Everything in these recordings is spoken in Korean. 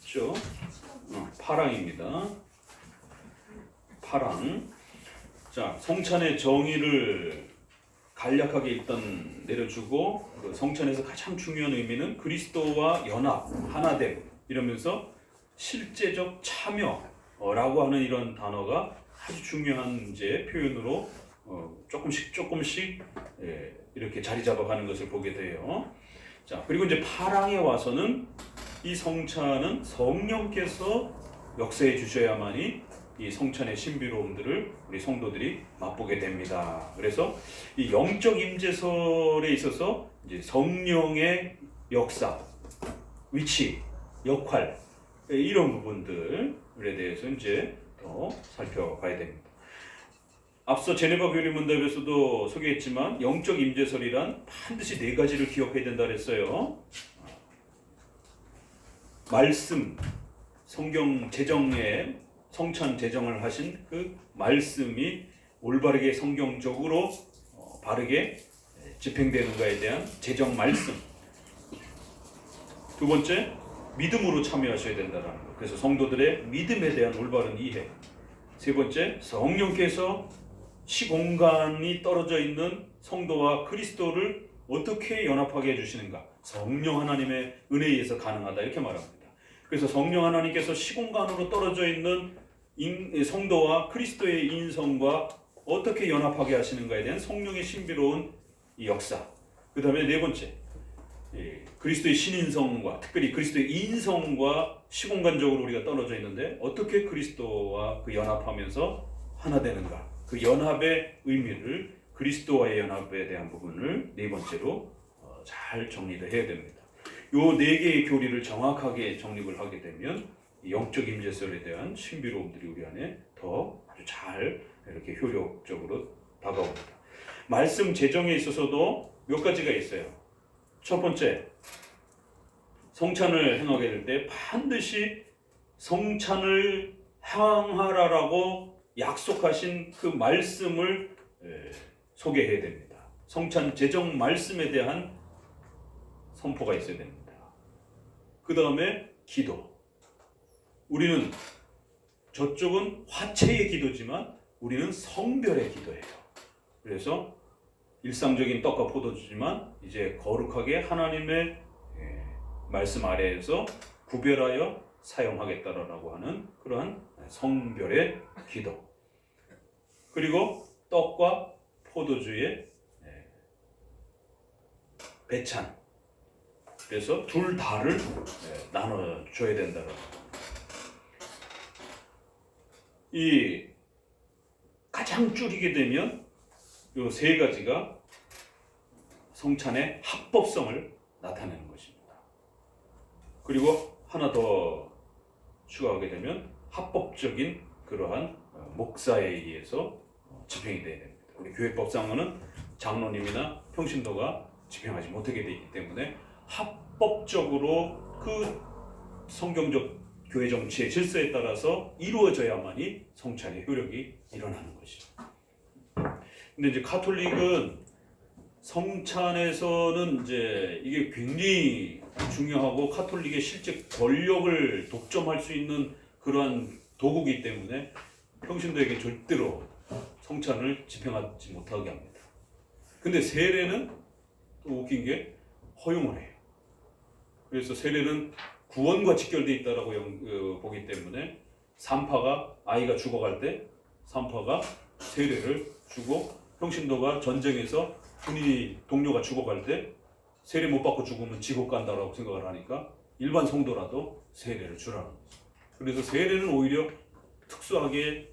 쉽죠? 파랑입니다. 파랑. 자, 성찬의 정의를 간략하게 일단 내려주고, 그 성찬에서 가장 중요한 의미는 그리스도와 연합, 하나됨 이러면서 실제적 참여라고 하는 이런 단어가 아주 중요한 이제 표현으로 조금씩 이렇게 자리 잡아가는 것을 보게 돼요. 자, 그리고 이제 파랑에 와서는 이 성찬은 성령께서 역사해 주셔야만이 이 성찬의 신비로움들을 우리 성도들이 맛보게 됩니다. 그래서 이 영적 임재설에 있어서 이제 성령의 역사, 위치, 역할 이런 부분들에 대해서 이제 더 살펴봐야 됩니다. 앞서 제네바 교리문답에서도 소개했지만 영적 임재설이란 반드시 네 가지를 기억해야 된다 그랬어요. 말씀, 성경 제정에 성찬 제정을 하신 그 말씀이 올바르게 성경적으로 바르게 집행되는가에 대한 제정 말씀. 두 번째, 믿음으로 참여하셔야 된다는 것. 그래서 성도들의 믿음에 대한 올바른 이해. 세 번째, 성령께서 시공간이 떨어져 있는 성도와 그리스도를 어떻게 연합하게 해주시는가. 성령 하나님의 은혜에 의해서 가능하다 이렇게 말합니다. 그래서 성령 하나님께서 시공간으로 떨어져 있는 성도와 그리스도의 인성과 어떻게 연합하게 하시는가에 대한 성령의 신비로운 이 역사. 그 다음에 네 번째, 그리스도의 신인성과 특별히 그리스도의 인성과 시공간적으로 우리가 떨어져 있는데 어떻게 그리스도와 그 연합하면서 하나 되는가. 그 연합의 의미를 그리스도와의 연합에 대한 부분을 네 번째로 잘 정리를 해야 됩니다. 요 네 개의 교리를 정확하게 정립을 하게 되면 영적 임재설에 대한 신비로움들이 우리 안에 더 아주 잘 이렇게 효력적으로 다가옵니다. 말씀 제정에 있어서도 몇 가지가 있어요. 첫 번째, 성찬을 행하게 될 때 반드시 성찬을 행하라라고 약속하신 그 말씀을 소개해야 됩니다. 성찬 제정 말씀에 대한 선포가 있어야 됩니다. 그 다음에 기도. 우리는 저쪽은 화채의 기도지만 우리는 성별의 기도예요. 그래서 일상적인 떡과 포도주지만 이제 거룩하게 하나님의 말씀 아래에서 구별하여 사용하겠다라고 하는 그러한 성별의 기도. 그리고 떡과 포도주의 배찬. 그래서 둘 다를 나눠줘야 된다라고. 이 가장 줄이게 되면 이 세 가지가 성찬의 합법성을 나타내는 것입니다. 그리고 하나 더 추가하게 되면 합법적인 그러한 목사에 의해서 집행이 되어야 됩니다. 우리 교회법상으로는 장로님이나 평신도가 집행하지 못하게 되어 있기 때문에 합법적으로 그 성경적 교회 정치의 질서에 따라서 이루어져야만이 성찬의 효력이 일어나는 것입니다. 근데 이제 가톨릭은 성찬에서는 이제 이게 굉장히 중요하고 가톨릭의 실제 권력을 독점할 수 있는 그러한 도구이기 때문에 평신도에게 절대로 성찬을 집행하지 못하게 합니다. 근데 세례는 또 웃긴 게 허용을 해요. 그래서 세례는 구원과 직결되어 있다라고 보기 때문에 산파가 아이가 죽어갈 때 산파가 세례를 주고 평신도가 전쟁에서 본인이 동료가 죽어갈 때 세례 못 받고 죽으면 지옥 간다라고 생각을 하니까 일반 성도라도 세례를 주라는 거죠. 그래서 세례는 오히려 특수하게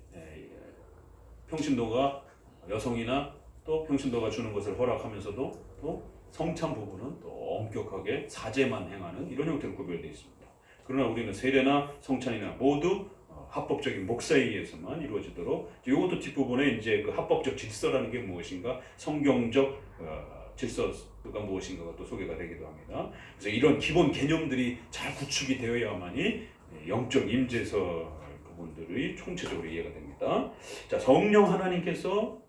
평신도가 여성이나 또 평신도가 주는 것을 허락하면서도 또 성찬 부분은 또 엄격하게 사제만 행하는 이런 형태로 구별되어 있습니다. 그러나 우리는 세례나 성찬이나 모두 합법적인 목사에 의해서만 이루어지도록 이것도 뒷부분에 이제 그 합법적 질서라는 게 무엇인가, 성경적 질서가 무엇인가가 또 소개가 되기도 합니다. 그래서 이런 기본 개념들이 잘 구축이 되어야만이 영적 임재설 부분들이 총체적으로 이해가 됩니다. 자, 성령 하나님께서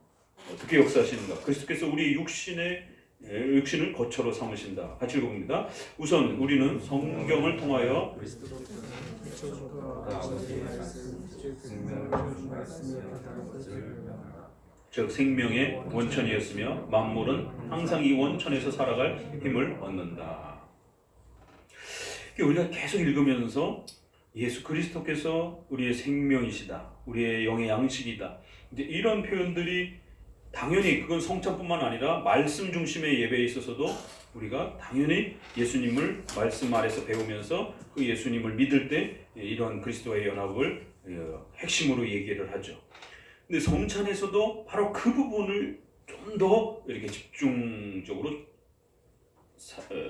어떻게 역사하시는가? 그리스도께서 우리 육신의 육신을 거처로 삼으신다. 같이 읽어봅니다. 우선 우리는 성경을 통하여 즉 생명의 원천이었으며 만물은 항상 이 원천에서 살아갈 힘을 얻는다. 우리가 계속 읽으면서 예수 그리스도께서 우리의 생명이시다, 우리의 영의 양식이다, 이제 이런 표현들이 당연히 그건 성찬뿐만 아니라 말씀 중심의 예배에 있어서도 우리가 당연히 예수님을 말씀 아래서 배우면서 그 예수님을 믿을 때 이런 그리스도와의 연합을 핵심으로 얘기를 하죠. 근데 성찬에서도 바로 그 부분을 좀 더 이렇게 집중적으로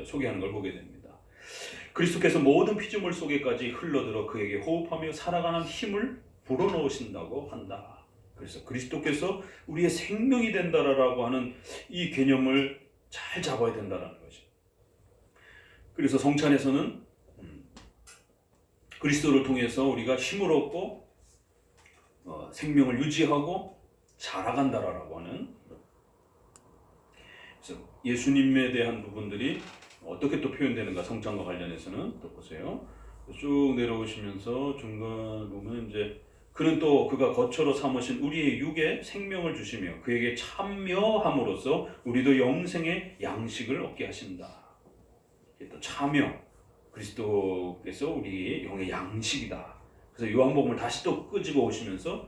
소개하는 걸 보게 됩니다. 그리스도께서 모든 피조물 속에까지 흘러들어 그에게 호흡하며 살아가는 힘을 불어넣으신다고 한다. 그래서 그리스도께서 우리의 생명이 된다라고 하는 이 개념을 잘 잡아야 된다는 거죠. 그래서 성찬에서는 그리스도를 통해서 우리가 힘을 얻고 생명을 유지하고 자라간다라고 하는, 그래서 예수님에 대한 부분들이 어떻게 또 표현되는가 성찬과 관련해서는 또 보세요. 쭉 내려오시면서 중간 보면 이제 그는 또 그가 거처로 삼으신 우리의 육에 생명을 주시며 그에게 참여함으로써 우리도 영생의 양식을 얻게 하신다. 또 참여, 그리스도께서 우리의 영의 양식이다. 그래서 요한복음을 다시 또 끄집어 오시면서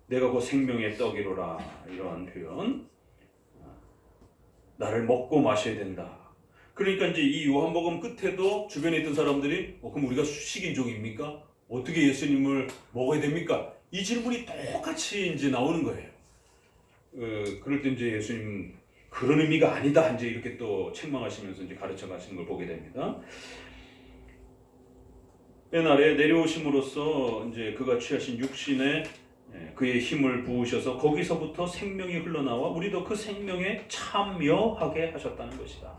내가 곧 생명의 떡이로라, 이러한 표현, 나를 먹고 마셔야 된다. 그러니까 이제 이 요한복음 끝에도 주변에 있던 사람들이 그럼 우리가 식인종입니까? 어떻게 예수님을 먹어야 됩니까? 이 질문이 똑같이 이제 나오는 거예요. 그럴 때 이제 예수님 그런 의미가 아니다, 이제 이렇게 또 책망하시면서 이제 가르쳐 가시는 걸 보게 됩니다. 맨 아래 내려오심으로써 이제 그가 취하신 육신에 그의 힘을 부으셔서 거기서부터 생명이 흘러나와 우리도 그 생명에 참여하게 하셨다는 것이다.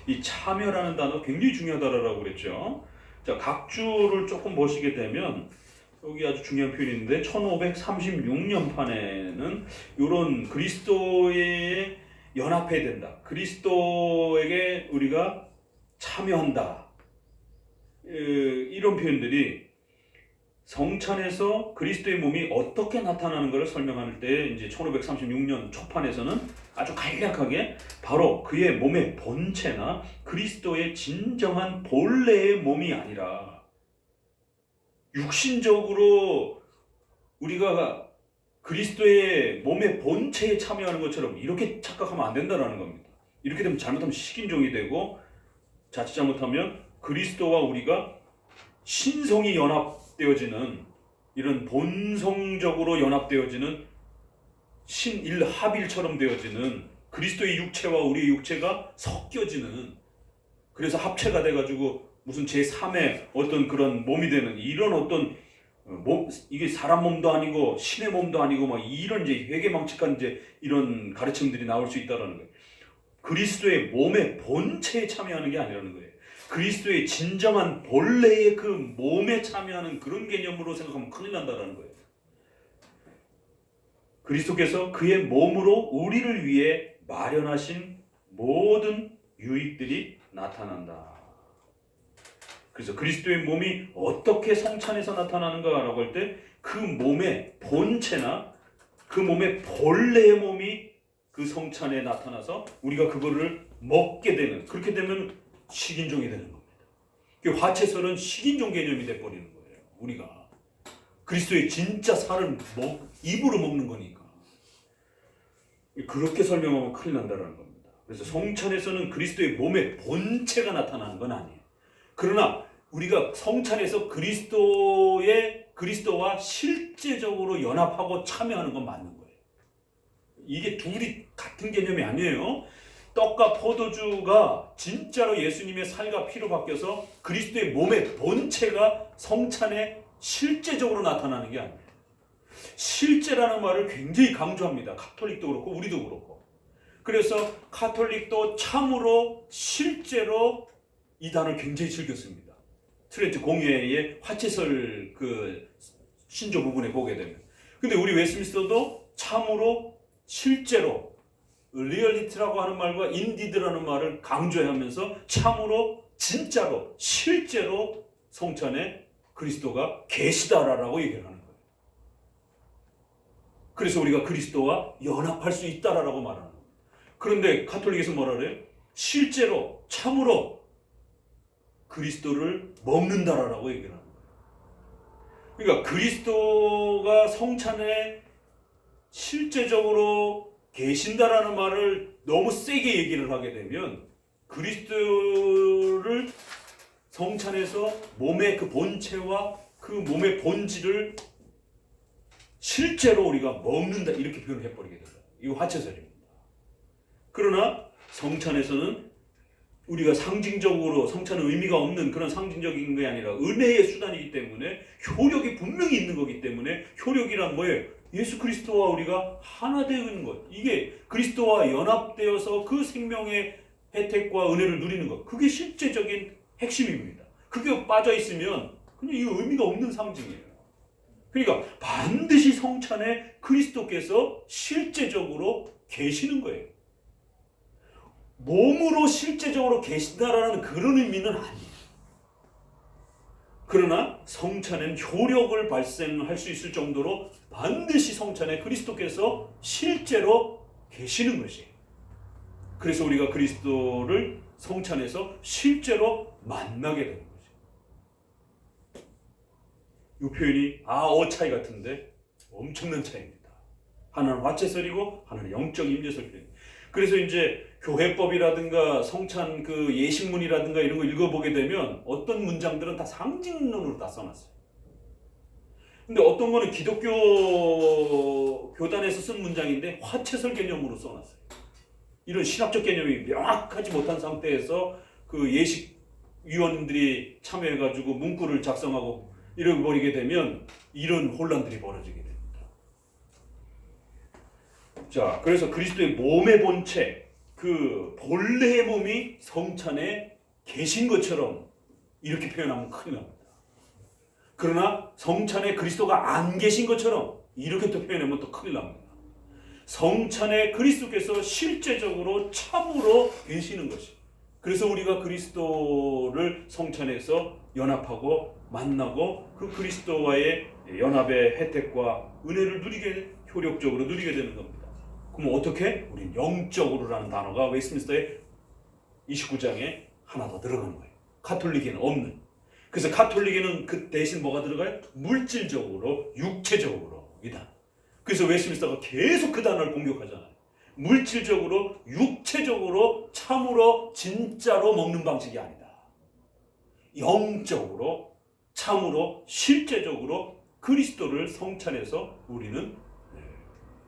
이 참여라는 단어 굉장히 중요하다라고 그랬죠. 자, 각주를 조금 보시게 되면 여기 아주 중요한 표현이 있는데 1536년 판에는 이런 그리스도에 연합해야 된다, 그리스도에게 우리가 참여한다, 이런 표현들이 성찬에서 그리스도의 몸이 어떻게 나타나는 것을 설명할 때 이제 1536년 초판에서는 아주 간략하게 바로 그의 몸의 본체나 그리스도의 진정한 본래의 몸이 아니라 육신적으로 우리가 그리스도의 몸의 본체에 참여하는 것처럼 이렇게 착각하면 안 된다는 겁니다. 이렇게 되면 잘못하면 식인종이 되고 자칫 잘못하면 그리스도와 우리가 신성이 연합되어지는, 이런 본성적으로 연합되어지는 신일합일처럼 되어지는, 그리스도의 육체와 우리의 육체가 섞여지는, 그래서 합체가 돼가지고 무슨 제3의 어떤 그런 몸이 되는, 이런 어떤 몸, 이게 사람 몸도 아니고 신의 몸도 아니고 막 이런 이제 회개망측한 이제 이런 가르침들이 나올 수 있다라는 거예요. 그리스도의 몸의 본체에 참여하는 게 아니라는 거예요. 그리스도의 진정한 본래의 그 몸에 참여하는 그런 개념으로 생각하면 큰일 난다라는 거예요. 그리스도께서 그의 몸으로 우리를 위해 마련하신 모든 유익들이 나타난다. 그래서 그리스도의 몸이 어떻게 성찬에서 나타나는가라고 할 때 그 몸의 본체나 그 몸의 본래의 몸이 그 성찬에 나타나서 우리가 그거를 먹게 되는, 그렇게 되면 식인종이 되는 겁니다. 화채설은 식인종 개념이 돼버리는 거예요. 우리가 그리스도의 진짜 살을 입으로 먹는 거니까. 그렇게 설명하면 큰일 난다는 겁니다. 그래서 성찬에서는 그리스도의 몸의 본체가 나타나는 건 아니에요. 그러나 우리가 성찬에서 그리스도와 실제적으로 연합하고 참여하는 건 맞는 거예요. 이게 둘이 같은 개념이 아니에요. 떡과 포도주가 진짜로 예수님의 살과 피로 바뀌어서 그리스도의 몸의 본체가 성찬에 실제적으로 나타나는 게 아니에요. 실제라는 말을 굉장히 강조합니다. 가톨릭도 그렇고 우리도 그렇고. 그래서 가톨릭도 참으로 실제로 이 단어를 굉장히 즐겼습니다. 트렌트 공회의 화채설 그 신조 부분에 보게 되면. 근데 우리 웨스민스터도 참으로 실제로 리얼리티라고 하는 말과 인디드라는 말을 강조하면서 참으로 진짜로 실제로 성찬에 그리스도가 계시다라고 얘기를 하는 거예요. 그래서 우리가 그리스도와 연합할 수 있다라고 말하는 거예요. 그런데 가톨릭에서 뭐라 그래요? 실제로 참으로 그리스도를 먹는다라고 얘기를 하는 거예요. 그러니까 그리스도가 성찬에 실제적으로 계신다라는 말을 너무 세게 얘기를 하게 되면 그리스도를 성찬에서 몸의 그 본체와 그 몸의 본질을 실제로 우리가 먹는다 이렇게 표현을 해버리게 된다. 이거 화채설입니다. 그러나 성찬에서는 우리가 상징적으로 성찬은 의미가 없는 그런 상징적인 게 아니라 은혜의 수단이기 때문에 효력이 분명히 있는 거기 때문에 효력이란 뭐예요? 예수 그리스도와 우리가 하나 되는 것. 이게 그리스도와 연합되어서 그 생명의 혜택과 은혜를 누리는 것. 그게 실제적인 핵심입니다. 그게 빠져 있으면 그냥 이거 의미가 없는 상징이에요. 그러니까 반드시 성찬에 그리스도께서 실제적으로 계시는 거예요. 몸으로 실제적으로 계신다라는 그런 의미는 아니에요. 그러나 성찬엔 효력을 발생할 수 있을 정도로 반드시 성찬에 그리스도께서 실제로 계시는 것이에요. 그래서 우리가 그리스도를 성찬에서 실제로 만나게 되는 거죠. 이 표현이 어차이 같은데 엄청난 차이입니다. 하나는 화채설이고 하나는 영적 임재설 표현. 그래서 이제 교회법이라든가 성찬 그 예식문이라든가 이런 거 읽어보게 되면 어떤 문장들은 다 상징론으로 다 써놨어요. 근데 어떤 거는 기독교 교단에서 쓴 문장인데 화채설 개념으로 써놨어요. 이런 신학적 개념이 명확하지 못한 상태에서 그 예식위원들이 참여해가지고 문구를 작성하고 잃어버리게 되면 이런 혼란들이 벌어지게 됩니다. 자, 그래서 그리스도의 몸의 본체, 그 본래의 몸이 성찬에 계신 것처럼 이렇게 표현하면 큰일 납니다. 그러나 성찬에 그리스도가 안 계신 것처럼 이렇게 또 표현하면 또 큰일 납니다. 성찬에 그리스도께서 실제적으로 참으로 계시는 것이. 그래서 우리가 그리스도를 성찬에서 연합하고 만나고 그 그리스도와의 연합의 혜택과 은혜를 효력적으로 누리게 되는 겁니다. 그럼 어떻게? 우리는 영적으로라는 단어가 웨스트민스터의 29장에 하나 더 들어가는 거예요. 가톨릭에는 없는. 그래서 가톨릭에는 그 대신 뭐가 들어가요? 물질적으로, 육체적으로 이다. 그래서 웨스트민스터가 계속 그 단어를 공격하잖아요. 물질적으로, 육체적으로 참으로 진짜로 먹는 방식이 아니다. 영적으로 참으로 실제적으로 그리스도를 성찬에서 우리는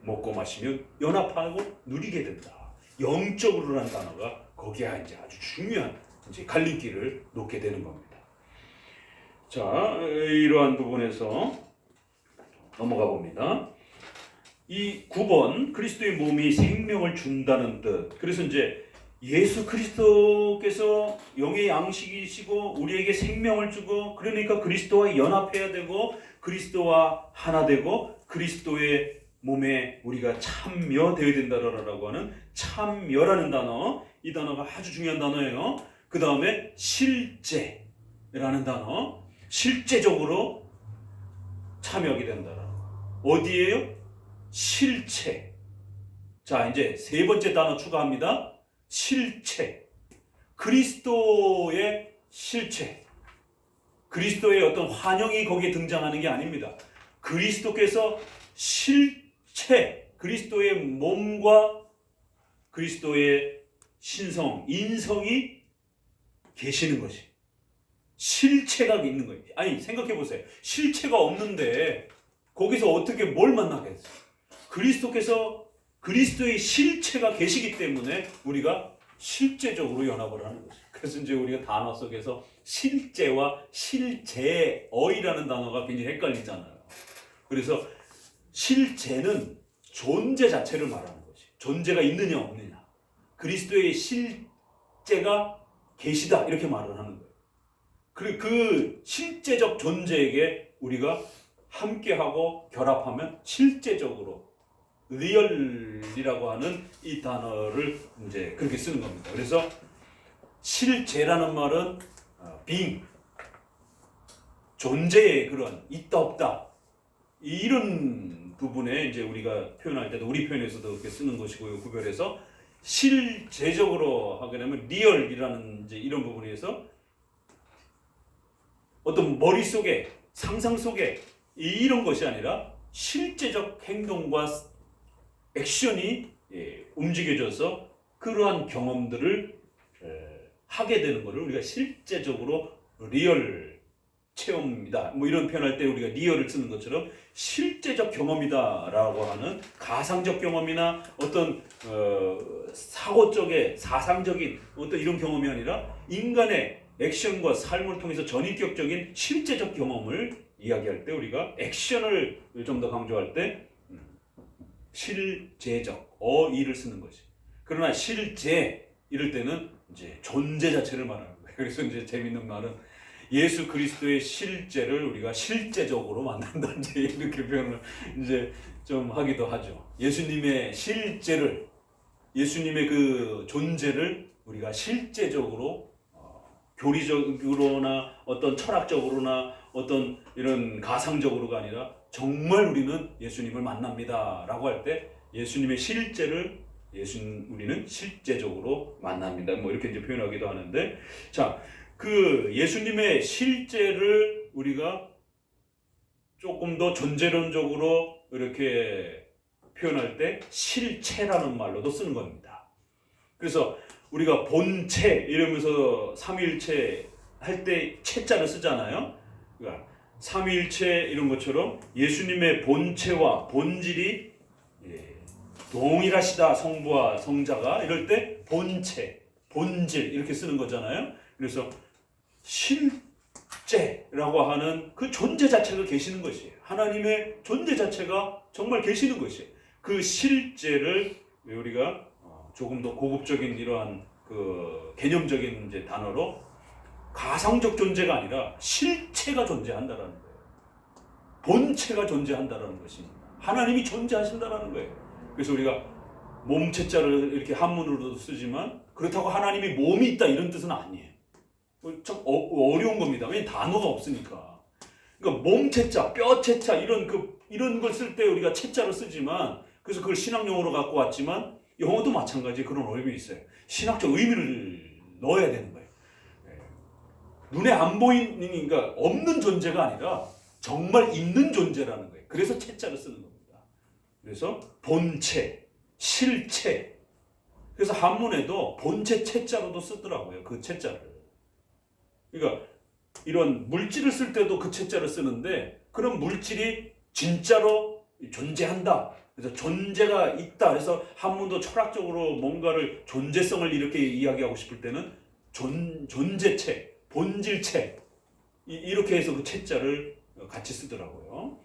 먹고 마시면 연합하고 누리게 된다. 영적으로라는 단어가 거기에 이제 아주 중요한 이제 갈림길을 놓게 되는 겁니다. 자, 이러한 부분에서 넘어가 봅니다. 이 9번 그리스도의 몸이 생명을 준다는 뜻. 그래서 이제 예수 그리스도께서 영의 양식이시고 우리에게 생명을 주고 그러니까 그리스도와 연합해야 되고 그리스도와 하나 되고 그리스도의 몸에 우리가 참여되어야 된다라고 하는 참여라는 단어, 이 단어가 아주 중요한 단어예요. 그 다음에 실제라는 단어, 실제적으로 참여하게 된다라는 거. 어디에요? 실체. 자, 이제 세 번째 단어 추가합니다. 실체. 그리스도의 실체. 그리스도의 어떤 환영이 거기에 등장하는 게 아닙니다. 그리스도께서 실체, 그리스도의 몸과 그리스도의 신성, 인성이 계시는 것이. 실체가 있는 거예요. 아니, 생각해 보세요. 실체가 없는데 거기서 어떻게 뭘 만나겠어요? 그리스도께서 그리스도의 실체가 계시기 때문에 우리가 실제적으로 연합을 하는 것이죠. 그래서 이제 우리가 단어 속에서 실제와 실제어이라는 단어가 굉장히 헷갈리잖아요. 그래서 실제는 존재 자체를 말하는 것이. 존재가 있느냐 없느냐. 그리스도의 실제가 계시다 이렇게 말을 하는 거예요. 그리고 그 실제적 존재에게 우리가 함께하고 결합하면 실제적으로 리얼이라고 하는 이 단어를 이제 그렇게 쓰는 겁니다. 그래서 실제라는 말은 being, 존재의 그런 있다 없다 이런 부분에 이제 우리가 표현할 때도 우리 표현에서도 그렇게 쓰는 것이고요. 구별해서 실제적으로 하게 되면 리얼이라는 이제 이런 부분에서 어떤 머릿속에 상상 속에 이런 것이 아니라 실제적 행동과 액션이 움직여져서 그러한 경험들을 하게 되는 것을 우리가 실제적으로 리얼 체험이다. 뭐 이런 표현할 때 우리가 리얼을 쓰는 것처럼 실제적 경험이다라고 하는 가상적 경험이나 어떤 사고적의 사상적인 어떤 이런 경험이 아니라 인간의 액션과 삶을 통해서 전인격적인 실제적 경험을 이야기할 때 우리가 액션을 좀 더 강조할 때 실제적 어이를 쓰는 것이. 그러나 실제 이럴 때는 이제 존재 자체를 말하는 거예요. 그래서 이제 재밌는 말은 예수 그리스도의 실제를 우리가 실제적으로 만난다 이제 이렇게 표현을 이제 좀 하기도 하죠. 예수님의 실제를 예수님의 그 존재를 우리가 실제적으로 교리적으로나 어떤 철학적으로나 어떤 이런 가상적으로가 아니라 정말 우리는 예수님을 만납니다 라고 할 때 예수님의 실제를 우리는 실제적으로 만납니다. 뭐 이렇게 이제 표현하기도 하는데, 자, 그 예수님의 실제를 우리가 조금 더 존재론적으로 이렇게 표현할 때 실체라는 말로도 쓰는 겁니다. 그래서 우리가 본체 이러면서 삼위일체 할 때 체자를 쓰잖아요. 그러니까 삼위일체 이런 것처럼 예수님의 본체와 본질이 동일하시다, 성부와 성자가 이럴 때 본체, 본질 이렇게 쓰는 거잖아요. 그래서 실제라고 하는 그 존재 자체가 계시는 것이에요. 하나님의 존재 자체가 정말 계시는 것이에요. 그 실제를 우리가 조금 더 고급적인 이러한 그 개념적인 이제 단어로 가상적 존재가 아니라 실체가 존재한다라는 거예요. 본체가 존재한다라는 것입니다. 하나님이 존재하신다라는 거예요. 그래서 우리가 몸체자를 이렇게 한문으로도 쓰지만 그렇다고 하나님이 몸이 있다 이런 뜻은 아니에요. 참 어려운 겁니다. 왜냐하면 단어가 없으니까. 그러니까 몸체자, 뼈체자 이런 걸 쓸 때 우리가 체자를 쓰지만 그래서 그걸 신학용어로 갖고 왔지만 영어도 마찬가지 그런 어려움이 있어요. 신학적 의미를 넣어야 되는 거예요. 눈에 안 보이는, 그러니까 없는 존재가 아니라 정말 있는 존재라는 거예요. 그래서 체자를 쓰는 겁니다. 그래서 본체, 실체. 그래서 한문에도 본체 체자로도 쓰더라고요. 그 체자를. 그러니까 이런 물질을 쓸 때도 그 체자를 쓰는데 그런 물질이 진짜로 존재한다. 그래서 존재가 있다. 그래서 한문도 철학적으로 뭔가를 존재성을 이렇게 이야기하고 싶을 때는 존재체, 본질체 이렇게 해서 그 체자를 같이 쓰더라고요.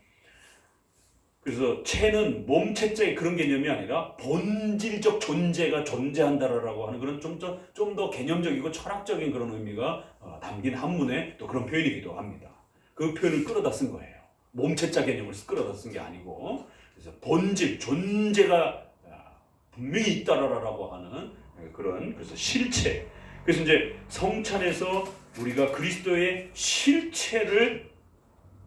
그래서 체는 몸체자의 그런 개념이 아니라 본질적 존재가 존재한다라고 하는 그런 좀 더 개념적이고 철학적인 그런 의미가 담긴 한문의 또 그런 표현이기도 합니다. 그 표현을 끌어다 쓴 거예요. 몸체자 개념을 끌어다 쓴 게 아니고, 그래서 본질, 존재가 분명히 있다라고 하는 그런, 그래서 실체. 그래서 이제 성찬에서 우리가 그리스도의 실체를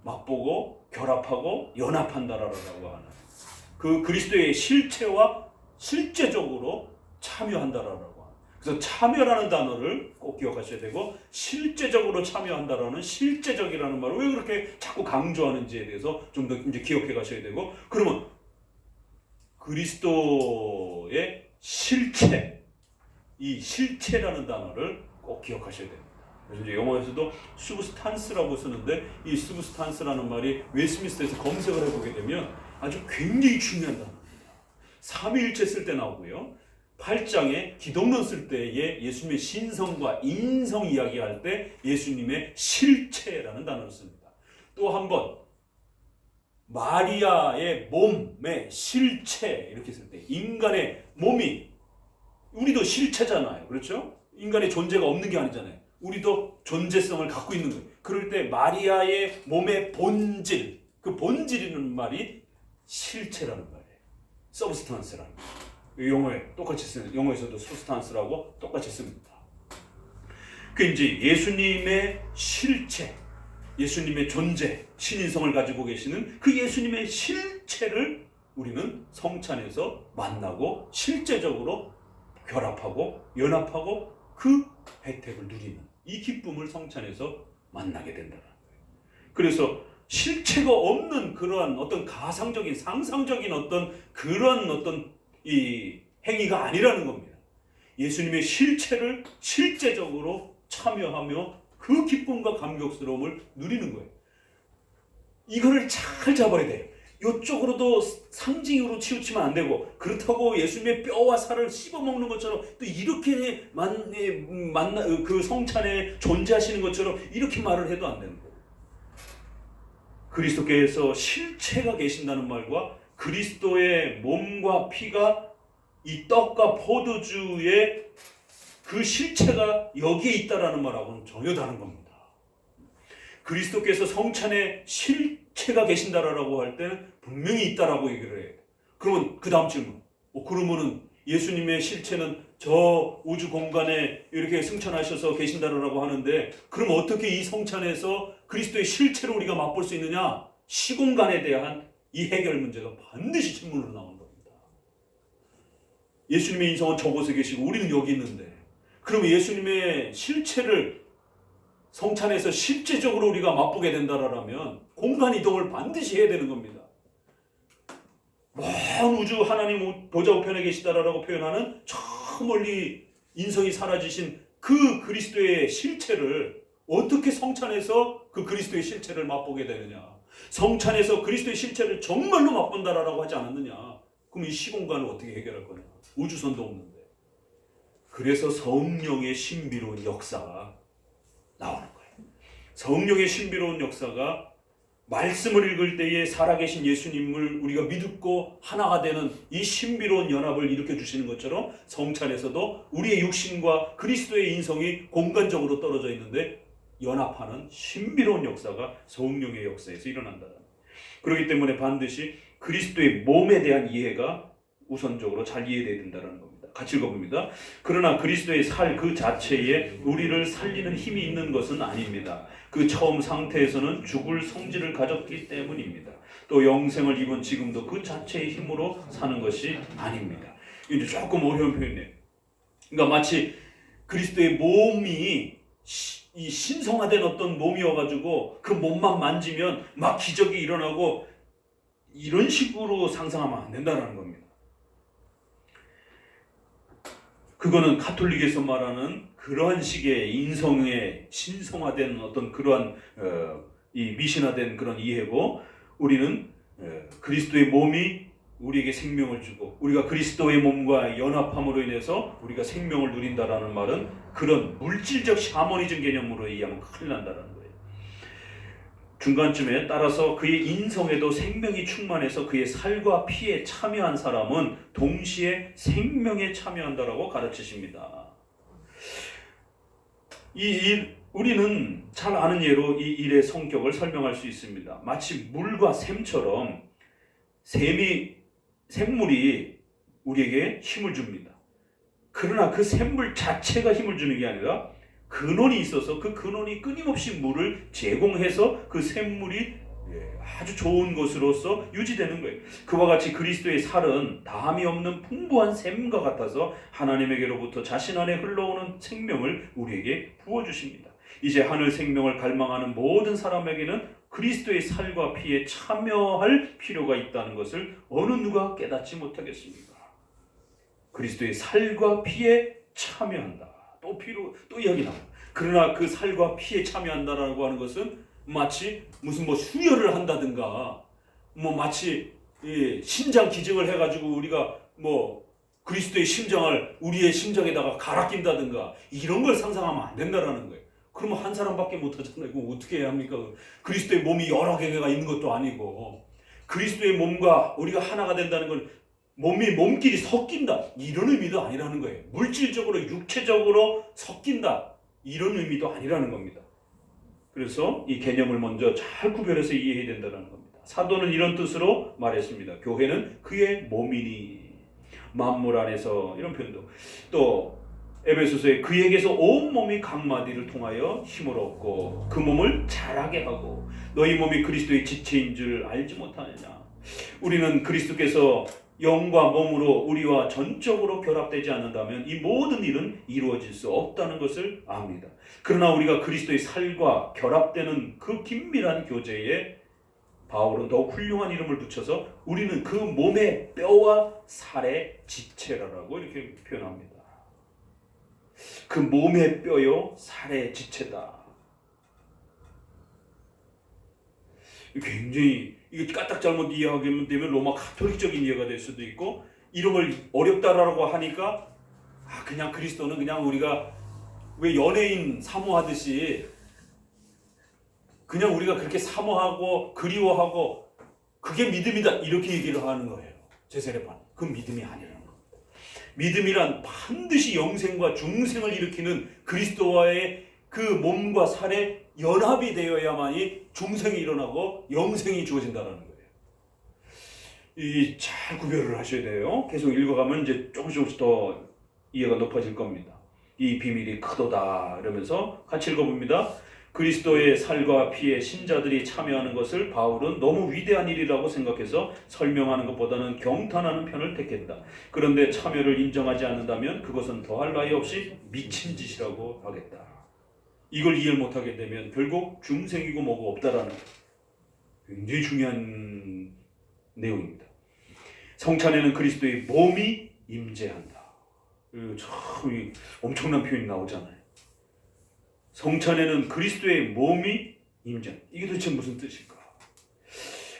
맛보고 결합하고 연합한다라고 하는 그 그리스도의 실체와 실제적으로 참여한다라고 하는. 그래서 참여라는 단어를 꼭 기억하셔야 되고, 실제적으로 참여한다라는 실제적이라는 말을 왜 그렇게 자꾸 강조하는지에 대해서 좀 더 이제 기억해 가셔야 되고, 그러면 그리스도의 실체, 이 실체라는 단어를 꼭 기억하셔야 됩니다. 그래서 이제 영어에서도 substance라고 쓰는데 이 substance라는 말이 웨스트민스터에서 검색을 해보게 되면 아주 굉장히 중요한 단어입니다. 삼위일체 쓸 때 나오고요. 8장에 기독론 쓸 때에 예수님의 신성과 인성 이야기할 때 예수님의 실체라는 단어를 씁니다. 또 한 번 마리아의 몸의 실체 이렇게 쓸 때 인간의 몸이, 우리도 실체잖아요. 그렇죠? 인간의 존재가 없는 게 아니잖아요. 우리도 존재성을 갖고 있는 거예요. 그럴 때 마리아의 몸의 본질, 그 본질이라는 말이 실체라는 말이에요. 서브스탄스라는 영어에 똑같이 쓰는, 영어에서도 substance라고 똑같이 씁니다. 그 이제 예수님의 실체, 예수님의 존재, 신인성을 가지고 계시는 그 예수님의 실체를 우리는 성찬에서 만나고 실제적으로 결합하고 연합하고 그 혜택을 누리는 이 기쁨을 성찬에서 만나게 된다는 거예요. 그래서 실체가 없는 그러한 어떤 가상적인 상상적인 어떤 그런 어떤 이 행위가 아니라는 겁니다. 예수님의 실체를 실제적으로 참여하며 그 기쁨과 감격스러움을 누리는 거예요. 이거를 잘 잡아야 돼요. 이쪽으로도 상징으로 치우치면 안 되고, 그렇다고 예수님의 뼈와 살을 씹어먹는 것처럼 또 이렇게 그 성찬에 존재하시는 것처럼 이렇게 말을 해도 안 되는 거예요. 그리스도께서 실체가 계신다는 말과 그리스도의 몸과 피가 이 떡과 포도주의 그 실체가 여기에 있다라는 말하고는 전혀 다른 겁니다. 그리스도께서 성찬에 실체가 계신다라고 할 때는 분명히 있다라고 얘기를 해요. 그러면 그 다음 질문. 그러면은 예수님의 실체는 저 우주 공간에 이렇게 승천하셔서 계신다라고 하는데, 그럼 어떻게 이 성찬에서 그리스도의 실체를 우리가 맛볼 수 있느냐? 시공간에 대한 이 해결 문제가 반드시 질문으로 나오는 겁니다. 예수님의 인성은 저곳에 계시고 우리는 여기 있는데, 그럼 예수님의 실체를 성찬에서 실제적으로 우리가 맛보게 된다라면 공간 이동을 반드시 해야 되는 겁니다. 먼 우주 하나님 보좌 우편에 계시다라고 표현하는 저 멀리 인성이 사라지신 그 그리스도의 실체를 어떻게 성찬에서 그 그리스도의 실체를 맛보게 되느냐? 성찬에서 그리스도의 실체를 정말로 맛본다라고 하지 않았느냐? 그럼 이 시공간을 어떻게 해결할 거냐? 우주선도 없는데. 그래서 성령의 신비로운 역사가 나오는 거예요. 성령의 신비로운 역사가 말씀을 읽을 때에 살아계신 예수님을 우리가 믿고 하나가 되는 이 신비로운 연합을 일으켜 주시는 것처럼 성찬에서도 우리의 육신과 그리스도의 인성이 공간적으로 떨어져 있는데 연합하는 신비로운 역사가 성령의 역사에서 일어난다. 그렇기 때문에 반드시 그리스도의 몸에 대한 이해가 우선적으로 잘 이해돼야 된다는 겁니다. 같이 읽어봅니다. 그러나 그리스도의 살 그 자체에 우리를 살리는 힘이 있는 것은 아닙니다. 그 처음 상태에서는 죽을 성질을 가졌기 때문입니다. 또 영생을 입은 지금도 그 자체의 힘으로 사는 것이 아닙니다. 이제 조금 어려운 표현이에요. 그러니까 마치 그리스도의 몸이 이 신성화된 어떤 몸이어가지고 그 몸만 만지면 막 기적이 일어나고 이런 식으로 상상하면 안 된다는 겁니다. 그거는 가톨릭에서 말하는 그러한 식의 인성의 신성화된 어떤 그러한 이 미신화된 그런 이해고, 우리는 그리스도의 몸이 우리에게 생명을 주고 우리가 그리스도의 몸과 연합함으로 인해서 우리가 생명을 누린다라는 말은 그런 물질적 샤머니즘 개념으로 이해하면 큰일 난다는 거예요. 중간쯤에 따라서 그의 인성에도 생명이 충만해서 그의 살과 피에 참여한 사람은 동시에 생명에 참여한다라고 가르치십니다. 우리는 잘 아는 예로 이 일의 성격을 설명할 수 있습니다. 마치 물과 샘처럼 샘물이 우리에게 힘을 줍니다. 그러나 그 샘물 자체가 힘을 주는 게 아니라 근원이 있어서 그 근원이 끊임없이 물을 제공해서 그 샘물이 아주 좋은 것으로서 유지되는 거예요. 그와 같이 그리스도의 살은 다함이 없는 풍부한 샘과 같아서 하나님에게로부터 자신 안에 흘러오는 생명을 우리에게 부어주십니다. 이제 하늘 생명을 갈망하는 모든 사람에게는 그리스도의 살과 피에 참여할 필요가 있다는 것을 어느 누가 깨닫지 못하겠습니까? 그리스도의 살과 피에 참여한다. 또 이야기 나와요. 그러나 그 살과 피에 참여한다라고 하는 것은 마치 무슨 수혈을 한다든가 마치 심장 기증을 해가지고 우리가 그리스도의 심장을 우리의 심장에다가 갈아 낀다든가 이런 걸 상상하면 안 된다라는 거예요. 그러면 한 사람밖에 못 하잖아요. 이거 어떻게 해야 합니까? 그리스도의 몸이 여러 개가 있는 것도 아니고, 그리스도의 몸과 우리가 하나가 된다는 건 몸이 몸끼리 섞인다 이런 의미도 아니라는 거예요. 물질적으로 육체적으로 섞인다 이런 의미도 아니라는 겁니다. 그래서 이 개념을 먼저 잘 구별해서 이해해야 된다는 겁니다. 사도는 이런 뜻으로 말했습니다. 교회는 그의 몸이니. 만물 안에서 이런 표현도. 또 에베소서에 그에게서 온 몸이 각 마디를 통하여 힘을 얻고 그 몸을 자라게 하고 너희 몸이 그리스도의 지체인 줄 알지 못하느냐. 우리는 그리스도께서 영과 몸으로 우리와 전적으로 결합되지 않는다면 이 모든 일은 이루어질 수 없다는 것을 압니다. 그러나 우리가 그리스도의 살과 결합되는 그 긴밀한 교제에 바울은 더욱 훌륭한 이름을 붙여서 우리는 그 몸의 뼈와 살의 지체라고 이렇게 표현합니다. 그 몸의 뼈요 살의 지체다. 굉장히 이게 까딱 잘못 이해하게 되면 로마 가톨릭적인 이해가 될 수도 있고, 이런 걸 어렵다라고 하니까 그냥 그리스도는 그냥 우리가 왜 연예인 사모하듯이 그냥 우리가 그렇게 사모하고 그리워하고 그게 믿음이다 이렇게 얘기를 하는 거예요. 제세례반. 그건 믿음이 아니라는 겁니다. 믿음이란 반드시 영생과 중생을 일으키는 그리스도와의 그 몸과 살의 연합이 되어야만이 중생이 일어나고 영생이 주어진다는 거예요. 이 잘 구별을 하셔야 돼요. 계속 읽어가면 이제 조금씩 더 이해가 높아질 겁니다. 이 비밀이 크도다 이러면서 같이 읽어봅니다. 그리스도의 살과 피에 신자들이 참여하는 것을 바울은 너무 위대한 일이라고 생각해서 설명하는 것보다는 경탄하는 편을 택했다. 그런데 참여를 인정하지 않는다면 그것은 더할 나위 없이 미친 짓이라고 하겠다. 이걸 이해를 못하게 되면 결국 중생이고 뭐고 없다라는 굉장히 중요한 내용입니다. 성찬에는 그리스도의 몸이 임재한다. 참 엄청난 표현이 나오잖아요. 성찬에는 그리스도의 몸이 임재. 이게 도대체 무슨 뜻일까?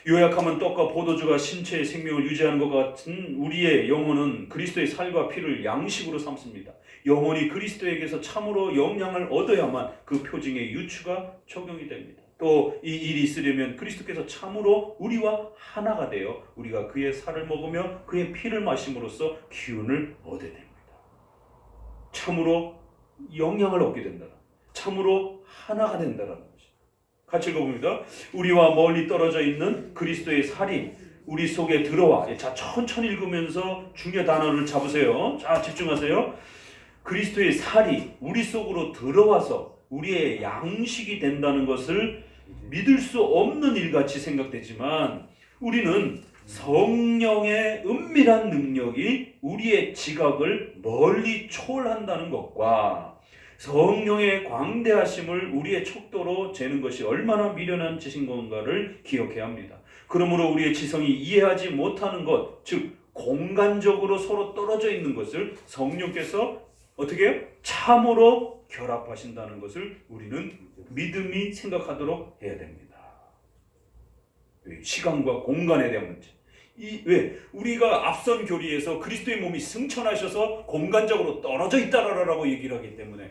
요약하면 떡과 포도주가 신체의 생명을 유지하는 것 같은 우리의 영혼은 그리스도의 살과 피를 양식으로 삼습니다. 영혼이 그리스도에게서 참으로 영향을 얻어야만 그 표징의 유추가 적용이 됩니다. 또 이 일이 있으려면 그리스도께서 참으로 우리와 하나가 되어 우리가 그의 살을 먹으며 그의 피를 마심으로써 기운을 얻어야 됩니다. 참으로 영향을 얻게 된다. 참으로 하나가 된다는 것이. 같이 읽어봅니다. 우리와 멀리 떨어져 있는 그리스도의 살이 우리 속에 들어와. 자, 천천히 읽으면서 중요한 단어를 잡으세요. 자, 집중하세요. 그리스도의 살이 우리 속으로 들어와서 우리의 양식이 된다는 것을 믿을 수 없는 일같이 생각되지만, 우리는 성령의 은밀한 능력이 우리의 지각을 멀리 초월한다는 것과 성령의 광대하심을 우리의 척도로 재는 것이 얼마나 미련한 짓인 건가를 기억해야 합니다. 그러므로 우리의 지성이 이해하지 못하는 것, 즉 공간적으로 서로 떨어져 있는 것을 성령께서 어떻게 해요? 참으로 결합하신다는 것을 우리는 믿음이 생각하도록 해야 됩니다. 시간과 공간에 대한 문제. 왜? 우리가 앞선 교리에서 그리스도의 몸이 승천하셔서 공간적으로 떨어져 있다라고 얘기를 하기 때문에,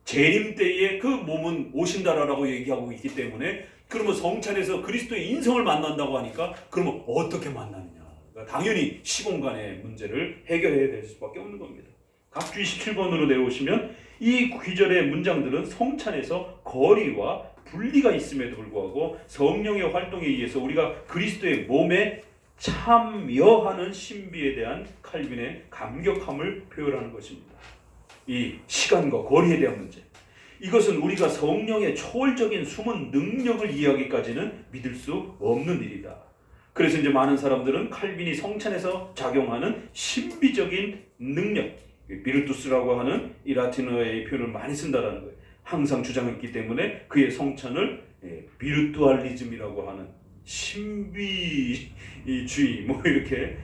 재림 때에 그 몸은 오신다라고 얘기하고 있기 때문에, 그러면 성찬에서 그리스도의 인성을 만난다고 하니까 그러면 어떻게 만나느냐? 그러니까 당연히 시공간의 문제를 해결해야 될 수밖에 없는 겁니다. 각주 27번으로 내려오시면 이 구절의 문장들은 성찬에서 거리와 분리가 있음에도 불구하고 성령의 활동에 의해서 우리가 그리스도의 몸에 참여하는 신비에 대한 칼빈의 감격함을 표현하는 것입니다. 이 시간과 거리에 대한 문제. 이것은 우리가 성령의 초월적인 숨은 능력을 이해하기까지는 믿을 수 없는 일이다. 그래서 이제 많은 사람들은 칼빈이 성찬에서 작용하는 신비적인 능력, 비르투스라고 하는 이 라틴어의 표현을 많이 쓴다라는 거예요. 항상 주장했기 때문에 그의 성찬을 비르투알리즘이라고 하는 신비주의 뭐 이렇게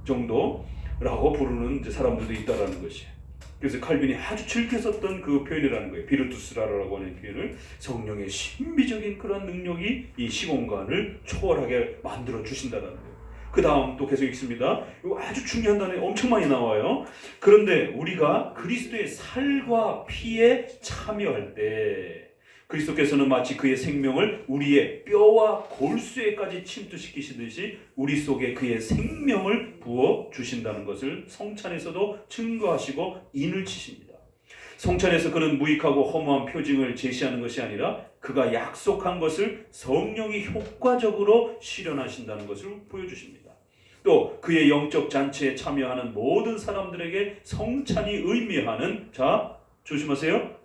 정도라고 부르는 이제 사람들도 있다라는 것이에요. 그래서 칼빈이 아주 즐겨 썼던 그 표현이라는 거예요. 비르투스라고 하는 표현을, 성령의 신비적인 그런 능력이 이 시공간을 초월하게 만들어 주신다라는 거예요. 그 다음 또 계속 읽습니다. 이거 아주 중요한 단어가 엄청 많이 나와요. 그런데 우리가 그리스도의 살과 피에 참여할 때 그리스도께서는 마치 그의 생명을 우리의 뼈와 골수에까지 침투시키시듯이 우리 속에 그의 생명을 부어 주신다는 것을 성찬에서도 증거하시고 인을 치십니다. 성찬에서 그는 무익하고 허무한 표징을 제시하는 것이 아니라 그가 약속한 것을 성령이 효과적으로 실현하신다는 것을 보여주십니다. 또 그의 영적 잔치에 참여하는 모든 사람들에게 성찬이 의미하는, 자, 조심하세요,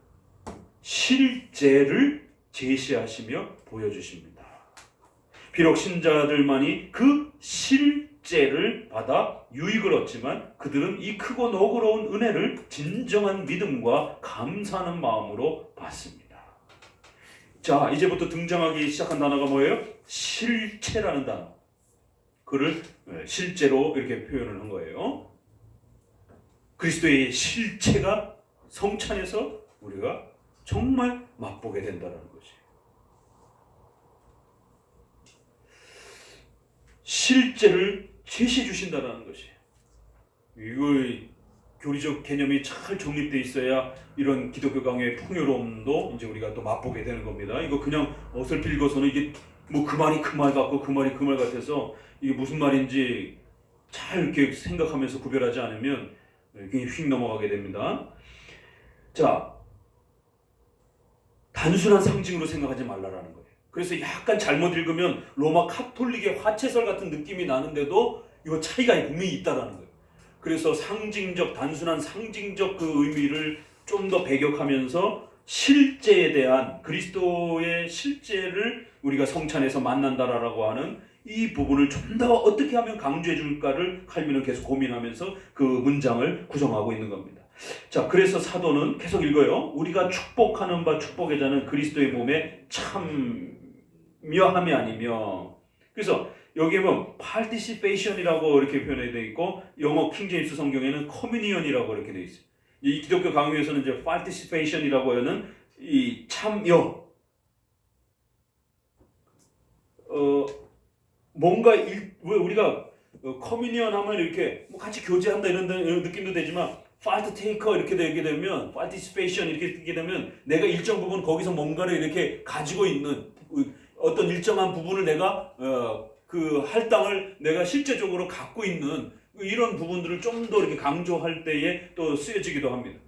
실제를 제시하시며 보여주십니다. 비록 신자들만이 그 실제를 받아 유익을 얻지만 그들은 이 크고 너그러운 은혜를 진정한 믿음과 감사하는 마음으로 받습니다. 자, 이제부터 등장하기 시작한 단어가 뭐예요? 실체라는 단어. 그를 실제로 이렇게 표현을 한 거예요. 그리스도의 실체가 성찬에서 우리가 정말 맛보게 된다는 것이. 실제를 제시해 주신다는 것이. 이거 교리적 개념이 잘 정립되어 있어야 이런 기독교 강요의 풍요로움도 이제 우리가 또 맛보게 되는 겁니다. 이거 그냥 어설피 읽어서는 이게 뭐 그 말이 그 말 같고 그 말이 그 말 같아서 이게 무슨 말인지 잘 이렇게 생각하면서 구별하지 않으면 굉장히 휙 넘어가게 됩니다. 자, 단순한 상징으로 생각하지 말라라는 거예요. 그래서 약간 잘못 읽으면 로마 카톨릭의 화채설 같은 느낌이 나는데도 이 차이가 분명히 있다라는 거예요. 그래서 상징적, 단순한 상징적 그 의미를 좀 더 배격하면서 실제에 대한, 그리스도의 실제를 우리가 성찬에서 만난다라고 하는 이 부분을 좀 더 어떻게 하면 강조해 줄까를 칼빈은 계속 고민하면서 그 문장을 구성하고 있는 겁니다. 자, 그래서 사도는 계속 읽어요. 우리가 축복하는 바 축복의 자는 그리스도의 몸에 참여함이 아니며. 그래서 여기에 보면 participation이라고 이렇게 표현이 되어 있고, 영어 킹제임스 성경에는 communion이라고 이렇게 되어 있어요. 이 기독교 강요에서는 이제 participation이라고 하는 이 참여, 뭔가 왜 우리가 커뮤니언 하면 이렇게 뭐 같이 교제한다 이런 느낌도 되지만, 파트 테이커 이렇게 되게 되면, 파티시페이션 이렇게 되게 되면 내가 일정 부분 거기서 뭔가를 이렇게 가지고 있는 어떤 일정한 부분을 내가 그 할당을 내가 실제적으로 갖고 있는 이런 부분들을 좀 더 이렇게 강조할 때에 또 쓰여지기도 합니다.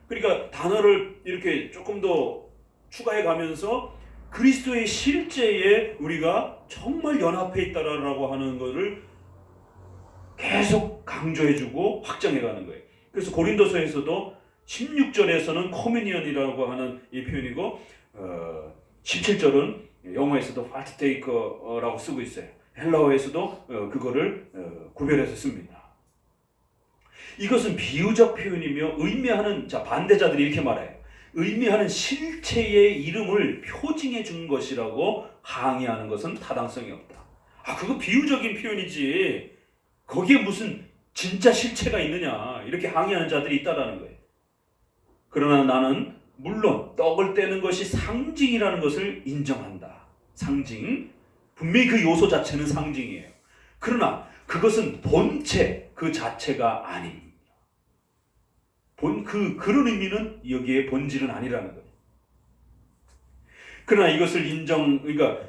그러니까 단어를 이렇게 조금 더 추가해 가면서 그리스도의 실제에 우리가 정말 연합해 있다라고 하는 것을 계속 강조해주고 확장해가는 거예요. 그래서 고린도서에서도 16절에서는 커뮤니언이라고 하는 이 표현이고, 17절은 영어에서도 파트테이커라고 쓰고 있어요. 헬라어에서도 그거를 구별해서 씁니다. 이것은 비유적 표현이며 의미하는, 자, 반대자들이 이렇게 말해요. 의미하는 실체의 이름을 표징해 준 것이라고 항의하는 것은 타당성이 없다. 아, 그거 비유적인 표현이지 거기에 무슨 진짜 실체가 있느냐, 이렇게 항의하는 자들이 있다라는 거예요. 그러나 나는 물론 떡을 떼는 것이 상징이라는 것을 인정한다. 상징, 분명히 그 요소 자체는 상징이에요. 그러나 그것은 본체 그 자체가 아닙니다. 그런 의미는 여기에 본질은 아니라는 거예요. 그러나 이것을 그러니까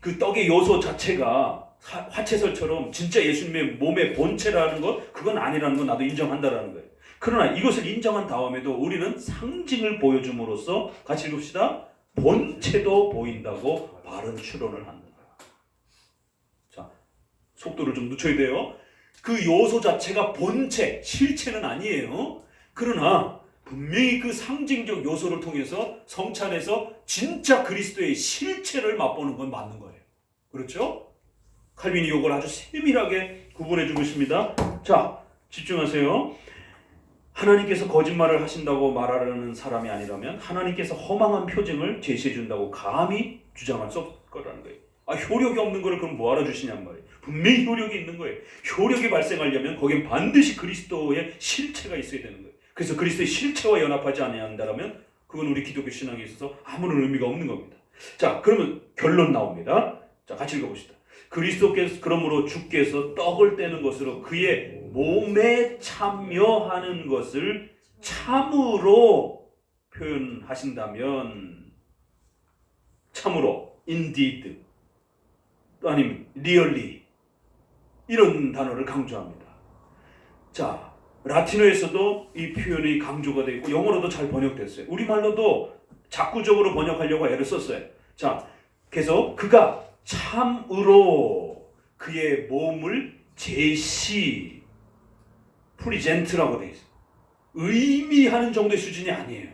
그 떡의 요소 자체가 화채설처럼 진짜 예수님의 몸의 본체라는 것, 그건 아니라는 건 나도 인정한다라는 거예요. 그러나 이것을 인정한 다음에도 우리는 상징을 보여줌으로써, 같이 읽읍시다, 본체도 보인다고 바른 추론을 하는 거예요. 자, 속도를 좀 늦춰야 돼요. 그 요소 자체가 본체, 실체는 아니에요. 그러나 분명히 그 상징적 요소를 통해서 성찬에서 진짜 그리스도의 실체를 맛보는 건 맞는 거예요. 그렇죠? 칼빈이 이걸 아주 세밀하게 구분해 주고 있습니다. 자, 집중하세요. 하나님께서 거짓말을 하신다고 말하려는 사람이 아니라면 하나님께서 허망한 표징을 제시해 준다고 감히 주장할 수 없을 거라는 거예요. 아, 효력이 없는 거를 그럼 뭐하러 주시냔 말이에요. 분명히 효력이 있는 거예요. 효력이 발생하려면 거기엔 반드시 그리스도의 실체가 있어야 되는 거예요. 그래서 그리스도의 실체와 연합하지 않는다면 그건 우리 기독교 신앙에 있어서 아무런 의미가 없는 겁니다. 자, 그러면 결론 나옵니다. 자, 같이 읽어봅시다. 그리스도께서, 그러므로 주께서 떡을 떼는 것으로 그의 몸에 참여하는 것을 참으로 표현하신다면, 참으로, indeed, 또 아니면 really, 이런 단어를 강조합니다. 자, 라틴어에서도 이 표현이 강조가 되어 있고 영어로도 잘 번역됐어요. 우리말로도 자꾸적으로 번역하려고 애를 썼어요. 자, 그래서 그가 참으로 그의 몸을 제시, 프리젠트라고 되어 있어요. 의미하는 정도의 수준이 아니에요.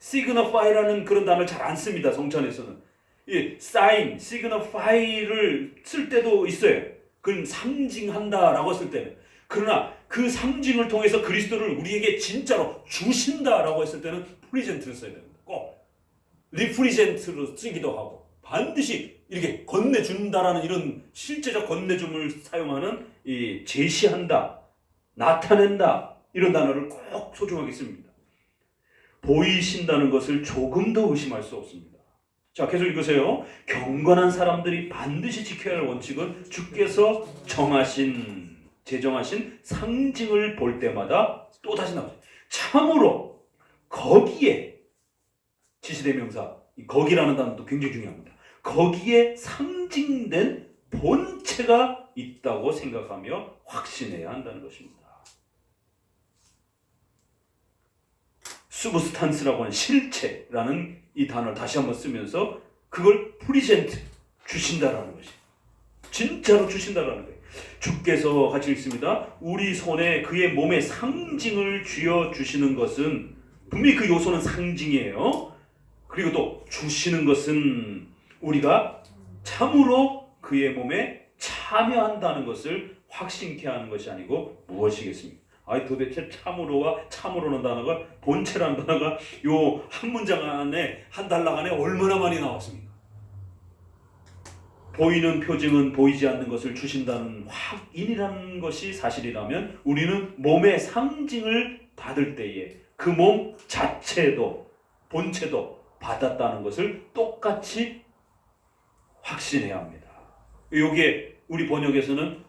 signify라는 그런 단어를 잘 안 씁니다. 성찬에서는. 이 sign, signify를 쓸 때도 있어요. 그건 상징한다라고 쓸 때는. 그러나 그 상징을 통해서 그리스도를 우리에게 진짜로 주신다라고 했을 때는 프리젠트를 써야 됩니다. 꼭 리프리젠트로 쓰기도 하고 반드시 이렇게 건네준다라는 이런 실제적 건네줌을 사용하는 이 제시한다, 나타낸다 이런 단어를 꼭 소중하게 씁니다. 보이신다는 것을 조금 더 의심할 수 없습니다. 자, 계속 읽으세요. 경건한 사람들이 반드시 지켜야 할 원칙은 주께서 제정하신 상징을 볼 때마다 또다시 나오죠. 참으로 거기에 지시대명사, 거기라는 단어도 굉장히 중요합니다. 거기에 상징된 본체가 있다고 생각하며 확신해야 한다는 것입니다. 수브스탄스라고 하는 실체라는 이 단어를 다시 한번 쓰면서 그걸 프리젠트, 주신다라는 것이 진짜로 주신다라는 거예요. 주께서 같이 읽습니다. 우리 손에 그의 몸의 상징을 쥐어 주시는 것은 분명히 그 요소는 상징이에요. 그리고 또 주시는 것은 우리가 참으로 그의 몸에 참여한다는 것을 확신케 하는 것이 아니고 무엇이겠습니까? 도대체 참으로와 참으로는 단어가 본체라는 단어가 요 한 문장 안에 한 단락 안에 얼마나 많이 나왔습니까? 보이는 표징은 보이지 않는 것을 주신다는 확인이라는 것이 사실이라면 우리는 몸의 상징을 받을 때에 그 몸 자체도 본체도 받았다는 것을 똑같이 확신해야 합니다. 여기에 우리 번역에서는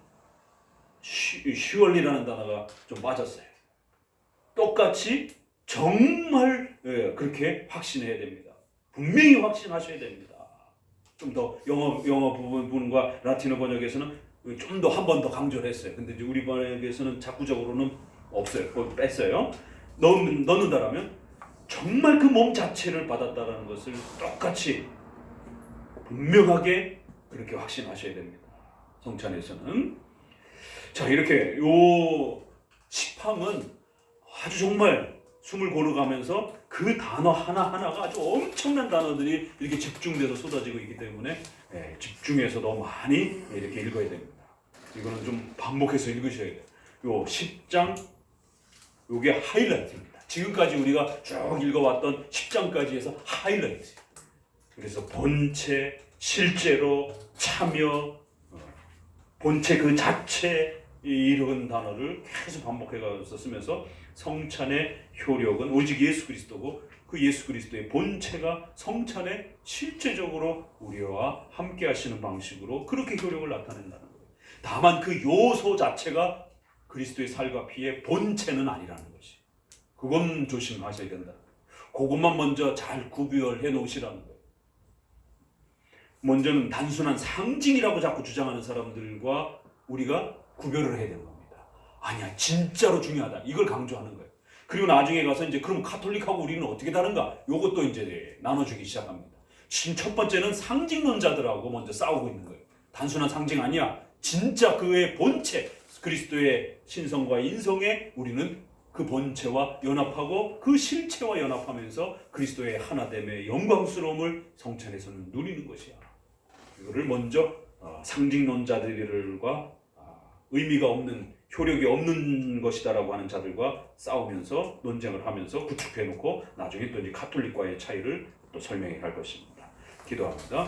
surely라는 단어가 좀 빠졌어요. 똑같이 정말 그렇게 확신해야 됩니다. 분명히 확신하셔야 됩니다. 좀 더 영어 부분과 라틴어 번역에서는 좀 더 한 번 더 강조를 했어요. 근데 이제 우리 번역에서는 자꾸적으로는 없어요. 그걸 뺐어요. 넣는다라면 정말 그 몸 자체를 받았다라는 것을 똑같이 분명하게 그렇게 확신하셔야 됩니다. 성찬에서는. 자, 이렇게 요 식팡은 아주 정말 숨을 고르가면서 그 단어 하나하나가 아주 엄청난 단어들이 이렇게 집중돼서 쏟아지고 있기 때문에 집중해서 너무 많이 이렇게 읽어야 됩니다. 이거는 좀 반복해서 읽으셔야 돼요. 요 10장 요게 하이라이트입니다. 지금까지 우리가 쭉 읽어왔던 10장까지 해서 하이라이트. 그래서 본체, 실제로, 참여, 본체 그 자체 이런 단어를 계속 반복해가면서 쓰면서 성찬의 효력은 오직 예수 그리스도고 그 예수 그리스도의 본체가 성찬에 실제적으로 우리와 함께 하시는 방식으로 그렇게 효력을 나타낸다는 거예요. 다만 그 요소 자체가 그리스도의 살과 피의 본체는 아니라는 것이. 그건 조심하셔야 된다. 그것만 먼저 잘 구별해 놓으시라는 거예요. 먼저는 단순한 상징이라고 자꾸 주장하는 사람들과 우리가 구별을 해야 되는 겁니다. 아니야, 진짜로 중요하다. 이걸 강조하는 거예요. 그리고 나중에 가서 이제 그럼 카톨릭하고 우리는 어떻게 다른가? 요것도 이제 나눠주기 시작합니다. 지금 첫 번째는 상징론자들하고 먼저 싸우고 있는 거예요. 단순한 상징 아니야. 진짜 그의 본체, 그리스도의 신성과 인성에 우리는 그 본체와 연합하고 그 실체와 연합하면서 그리스도의 하나됨의 영광스러움을 성찬에서는 누리는 것이야. 이거를 먼저 상징론자들과 의미가 없는, 효력이 없는 것이다라고 하는 자들과 싸우면서 논쟁을 하면서 구축해놓고 나중에 또 이제 카톨릭과의 차이를 또 설명해 갈 것입니다. 기도합니다.